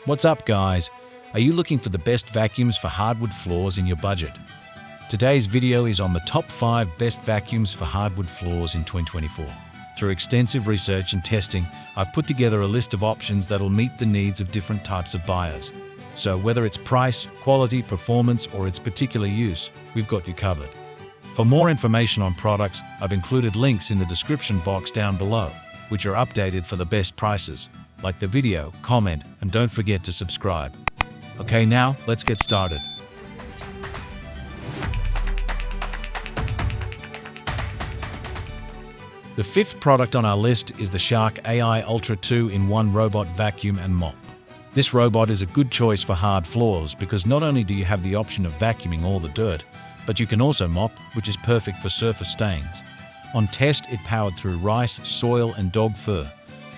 What's up, guys? Are you looking for the best vacuums for hardwood floors in your budget? Today's video is on the top 5 best vacuums for hardwood floors in 2024. Through extensive research and testing, I've put together a list of options that'll meet the needs of different types of buyers. So whether it's price, quality, performance, or its particular use, we've got you covered. For more information on products, I've included links in the description box down below, which are updated for the best prices. Like the video, comment, and don't forget to subscribe. Okay, now let's get started. The 5th product on our list is the Shark AI Ultra 2-in-1 Robot Vacuum and Mop. This robot is a good choice for hard floors because not only do you have the option of vacuuming all the dirt, but you can also mop, which is perfect for surface stains. On test, it powered through rice, soil, and dog fur.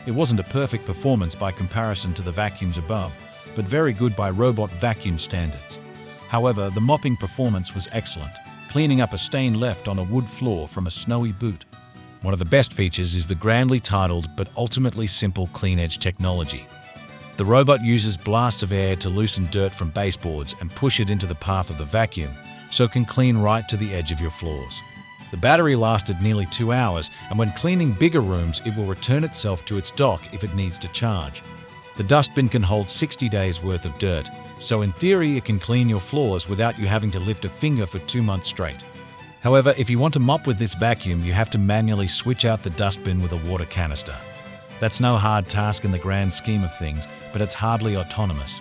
It wasn't a perfect performance by comparison to the vacuums above, but very good by robot vacuum standards. However, the mopping performance was excellent, cleaning up a stain left on a wood floor from a snowy boot. One of the best features is the grandly titled but ultimately simple Cleane Edge technology. The robot uses blasts of air to loosen dirt from baseboards and push it into the path of the vacuum, so it can clean right to the edge of your floors. The battery lasted nearly 2 hours, and when cleaning bigger rooms, it will return itself to its dock if it needs to charge. The dustbin can hold 60 days worth of dirt, so in theory it can clean your floors without you having to lift a finger for 2 months straight. However, if you want to mop with this vacuum, you have to manually switch out the dustbin with a water canister. That's no hard task in the grand scheme of things, but it's hardly autonomous.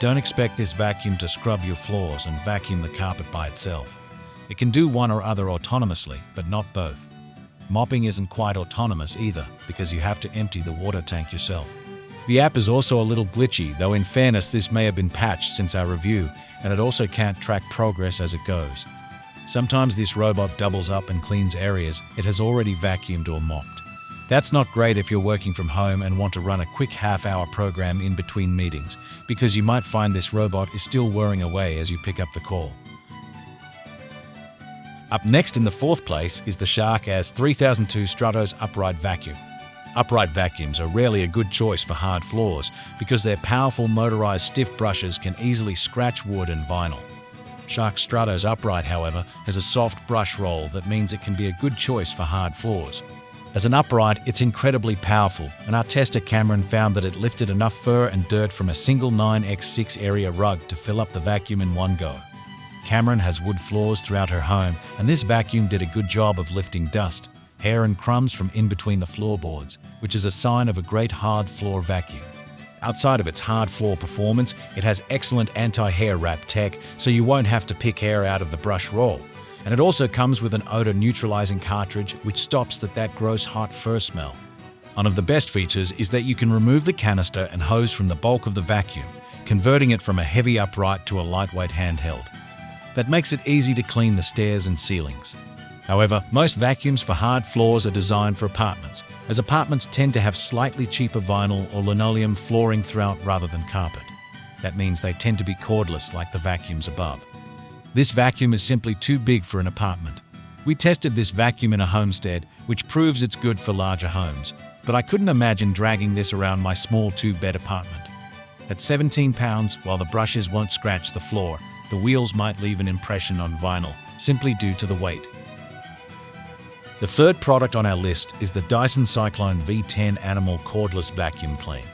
Don't expect this vacuum to scrub your floors and vacuum the carpet by itself. It can do one or other autonomously, but not both. Mopping isn't quite autonomous either, because you have to empty the water tank yourself. The app is also a little glitchy, though in fairness this may have been patched since our review, and it also can't track progress as it goes. Sometimes this robot doubles up and cleans areas it has already vacuumed or mopped. That's not great if you're working from home and want to run a quick half-hour program in between meetings, because you might find this robot is still whirring away as you pick up the call. Up next in the 4th place is the Shark AI 3002 Stratos Upright Vacuum. Upright vacuums are rarely a good choice for hard floors because their powerful motorized stiff brushes can easily scratch wood and vinyl. Shark Stratos Upright, however, has a soft brush roll that means it can be a good choice for hard floors. As an upright, it's incredibly powerful, and our tester Cameron found that it lifted enough fur and dirt from a single 9x6 area rug to fill up the vacuum in one go. Cameron has wood floors throughout her home, and this vacuum did a good job of lifting dust, hair and crumbs from in between the floorboards, which is a sign of a great hard floor vacuum. Outside of its hard floor performance, it has excellent anti-hair wrap tech, so you won't have to pick hair out of the brush roll. And it also comes with an odor-neutralizing cartridge which stops that gross hot fur smell. One of the best features is that you can remove the canister and hose from the bulk of the vacuum, converting it from a heavy upright to a lightweight handheld. That makes it easy to clean the stairs and ceilings. However, most vacuums for hard floors are designed for apartments, as apartments tend to have slightly cheaper vinyl or linoleum flooring throughout rather than carpet. That means they tend to be cordless like the vacuums above. This vacuum is simply too big for an apartment. We tested this vacuum in a homestead, which proves it's good for larger homes, but I couldn't imagine dragging this around my small 2-bed apartment. At 17 pounds, while the brushes won't scratch the floor, the wheels might leave an impression on vinyl, simply due to the weight. The 3rd product on our list is the Dyson Cyclone V10 Animal Cordless Vacuum Clean.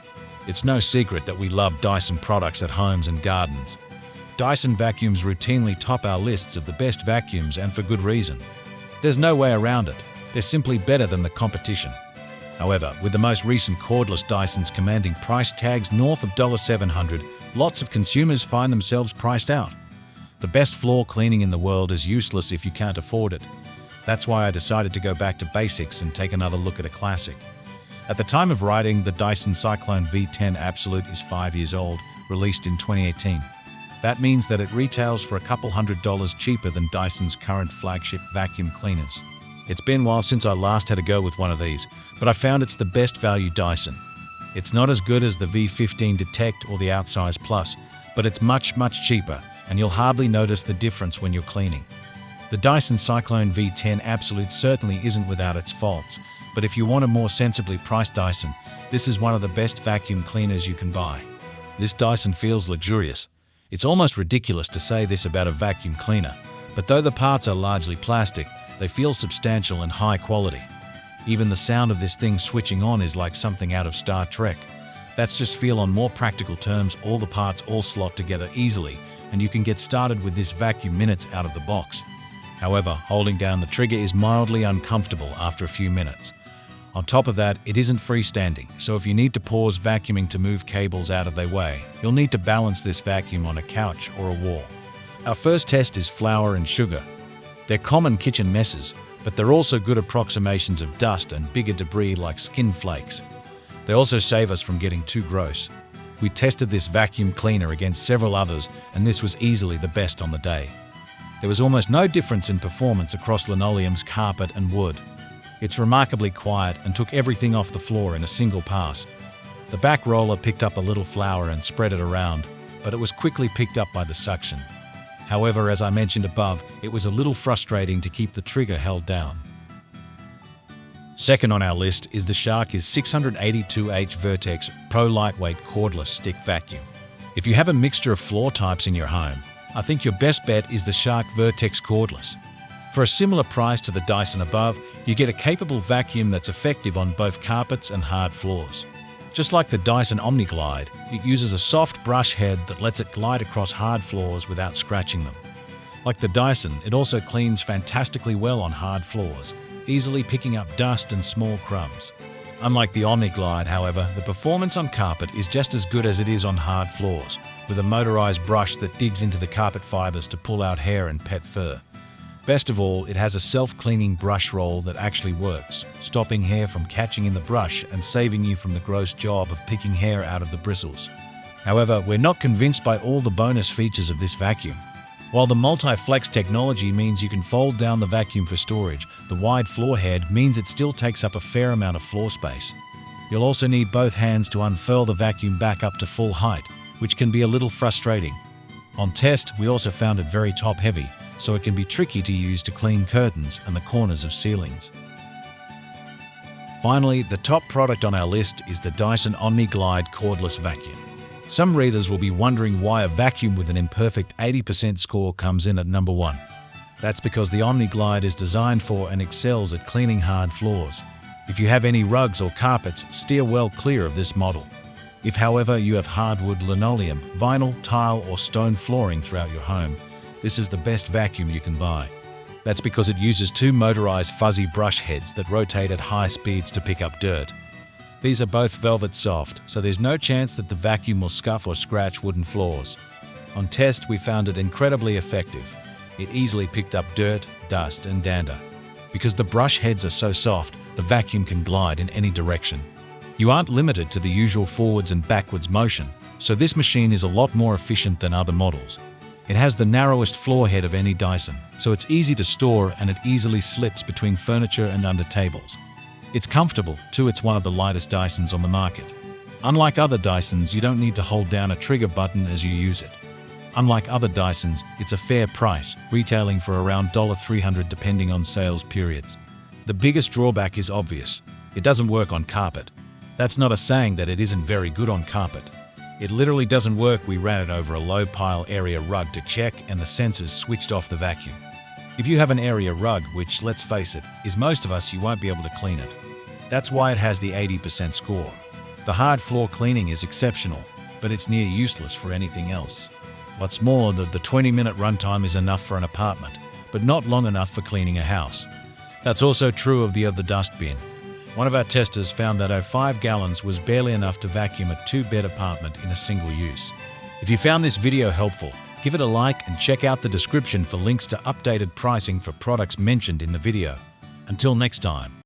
It's no secret that we love Dyson products at homes and gardens. Dyson vacuums routinely top our lists of the best vacuums, and for good reason. There's no way around it. They're simply better than the competition. However, with the most recent cordless Dysons commanding price tags north of $700, lots of consumers find themselves priced out. The best floor cleaning in the world is useless if you can't afford it. That's why I decided to go back to basics and take another look at a classic. At the time of writing, the Dyson Cyclone V10 Absolute is 5 years old, released in 2018. That means that it retails for a couple $100 cheaper than Dyson's current flagship vacuum cleaners. It's been a while since I last had a go with one of these, but I found it's the best value Dyson. It's not as good as the V15 Detect or the Outsize Plus, but it's much cheaper, and you'll hardly notice the difference when you're cleaning. The Dyson Cyclone V10 Absolute certainly isn't without its faults, but if you want a more sensibly priced Dyson, this is one of the best vacuum cleaners you can buy. This Dyson feels luxurious. It's almost ridiculous to say this about a vacuum cleaner, but though the parts are largely plastic, they feel substantial and high quality. Even the sound of this thing switching on is like something out of Star Trek. That's just feel. On more practical terms, all the parts all slot together easily, and you can get started with this vacuum minutes out of the box. However, holding down the trigger is mildly uncomfortable after a few minutes. On top of that, it isn't freestanding, so if you need to pause vacuuming to move cables out of their way, you'll need to balance this vacuum on a couch or a wall. Our first test is flour and sugar. They're common kitchen messes, but they're also good approximations of dust and bigger debris like skin flakes. They also save us from getting too gross. We tested this vacuum cleaner against several others, and this was easily the best on the day. There was almost no difference in performance across linoleums, carpet, and wood. It's remarkably quiet and took everything off the floor in a single pass. The back roller picked up a little flour and spread it around, but it was quickly picked up by the suction. However, as I mentioned above, it was a little frustrating to keep the trigger held down. Second on our list is the Shark's 682H Vertex Pro Lightweight Cordless Stick Vacuum. If you have a mixture of floor types in your home, I think your best bet is the Shark Vertex Cordless. For a similar price to the Dyson above, you get a capable vacuum that's effective on both carpets and hard floors. Just like the Dyson Omni-glide, it uses a soft brush head that lets it glide across hard floors without scratching them. Like the Dyson, it also cleans fantastically well on hard floors, easily picking up dust and small crumbs. Unlike the Omni-glide, however, the performance on carpet is just as good as it is on hard floors, with a motorized brush that digs into the carpet fibers to pull out hair and pet fur. Best of all, it has a self-cleaning brush roll that actually works, stopping hair from catching in the brush and saving you from the gross job of picking hair out of the bristles. However, we're not convinced by all the bonus features of this vacuum. While the multi-flex technology means you can fold down the vacuum for storage, the wide floor head means it still takes up a fair amount of floor space. You'll also need both hands to unfurl the vacuum back up to full height, which can be a little frustrating. On test, we also found it very top-heavy, so it can be tricky to use to clean curtains and the corners of ceilings. Finally, the top product on our list is the Dyson Omni-glide Cordless Vacuum. Some readers will be wondering why a vacuum with an imperfect 80% score comes in at number 1. That's because the Omni-glide is designed for and excels at cleaning hard floors. If you have any rugs or carpets, steer well clear of this model. If, however, you have hardwood, linoleum, vinyl, tile, or stone flooring throughout your home, this is the best vacuum you can buy. That's because it uses 2 motorized fuzzy brush heads that rotate at high speeds to pick up dirt. These are both velvet soft, so there's no chance that the vacuum will scuff or scratch wooden floors. On test, we found it incredibly effective. It easily picked up dirt, dust, and dander. Because the brush heads are so soft, the vacuum can glide in any direction. You aren't limited to the usual forwards and backwards motion, so this machine is a lot more efficient than other models. It has the narrowest floor head of any Dyson, so it's easy to store and it easily slips between furniture and under tables. It's comfortable, too. It's one of the lightest Dysons on the market. Unlike other Dysons, you don't need to hold down a trigger button as you use it. Unlike other Dysons, it's a fair price, retailing for around $300 depending on sales periods. The biggest drawback is obvious. It doesn't work on carpet. That's not a saying that it isn't very good on carpet. It literally doesn't work. We ran it over a low pile area rug to check and the sensors switched off the vacuum. If you have an area rug, which, let's face it, is most of us, you won't be able to clean it. That's why it has the 80% score. The hard floor cleaning is exceptional, but it's near useless for anything else. What's more, the 20-minute runtime is enough for an apartment, but not long enough for cleaning a house. That's also true of the dust bin. One of our testers found that 5 gallons was barely enough to vacuum a 2-bed apartment in a single use. If you found this video helpful, give it a like and check out the description for links to updated pricing for products mentioned in the video. Until next time.